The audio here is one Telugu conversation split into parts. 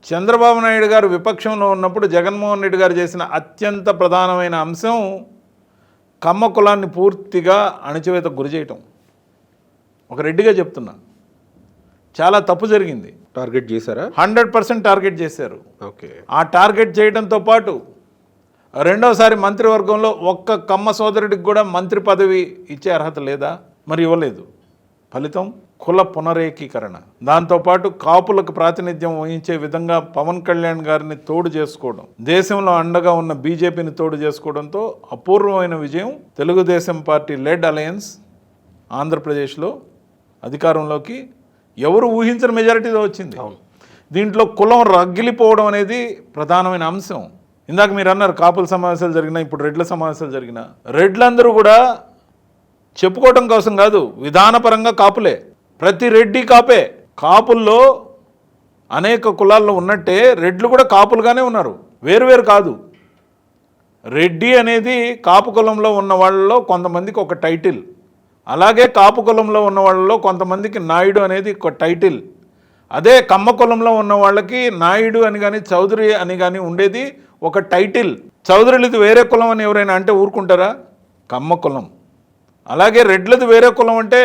చంద్రబాబు నాయుడు గారు విపక్షంలో ఉన్నప్పుడు జగన్మోహన్ రెడ్డి గారు చేసిన అత్యంత ప్రధానమైన అంశం కమ్మ కులాన్ని పూర్తిగా అణచివేతకు గురి చేయటం. ఒక రెడ్డిగా చెప్తున్నా, చాలా తప్పు జరిగింది. టార్గెట్ చేశారా? 100% టార్గెట్ చేశారు. ఓకే. ఆ టార్గెట్ చేయడంతో పాటు రెండోసారి మంత్రివర్గంలో ఒక్క కమ్మ సోదరుడికి కూడా మంత్రి పదవి ఇచ్చే అర్హత లేదా? మరి ఇవ్వలేదు. ఫలితం కుల పునరేకీకరణ. దాంతోపాటు కాపులకు ప్రాతినిధ్యం వహించే విధంగా పవన్ కళ్యాణ్ గారిని తోడు చేసుకోవడం, దేశంలో అండగా ఉన్న బీజేపీని తోడు చేసుకోవడంతో అపూర్వమైన విజయం తెలుగుదేశం పార్టీ లెడ్ అలయన్స్ ఆంధ్రప్రదేశ్లో అధికారంలోకి ఎవరు ఊహించిన మెజారిటీతో వచ్చింది. దీంట్లో కులం రగిలిపోవడం అనేది ప్రధానమైన అంశం. ఇందాక మీరు అన్నారు కాపుల సమావేశాలు జరిగినా, ఇప్పుడు రెడ్ల సమావేశాలు జరిగినా, రెడ్లందరూ కూడా చెప్పుకోవటం కోసం కాదు, విధానపరంగా కాపులే. ప్రతి రెడ్డి కాపే. కాపుల్లో అనేక కులాల్లో ఉన్నట్టే రెడ్లు కూడా కాపులుగానే ఉన్నారు, వేరువేరు కాదు. రెడ్డి అనేది కాపు కులంలో ఉన్న వాళ్ళలో కొంతమందికి ఒక టైటిల్, అలాగే కాపు కులంలో ఉన్న వాళ్ళలో కొంతమందికి నాయుడు అనేది ఒక టైటిల్. అదే కమ్మ కులంలో ఉన్న వాళ్ళకి నాయుడు అని కానీ చౌదరి అని కానీ ఉండేది ఒక టైటిల్. చౌదరులది వేరే కులం అని ఎవరైనా అంటే ఊరుకుంటారా? కమ్మ కులం. అలాగే రెడ్లది వేరే కులం అంటే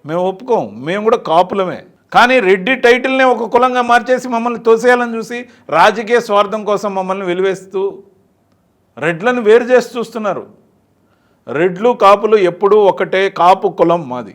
మేము ఒప్పుకోం, మేము కూడా కాపులమే. కానీ రెడ్డి టైటిల్నే ఒక కులంగా మార్చేసి మమ్మల్ని తోసేయాలని చూసి రాజకీయ స్వార్థం కోసం మమ్మల్ని వెలివేస్తూ రెడ్లను వేరు చేసి చూస్తున్నారు. రెడ్లు కాపులు ఎప్పుడూ ఒకటే, కాపు కులం మాది.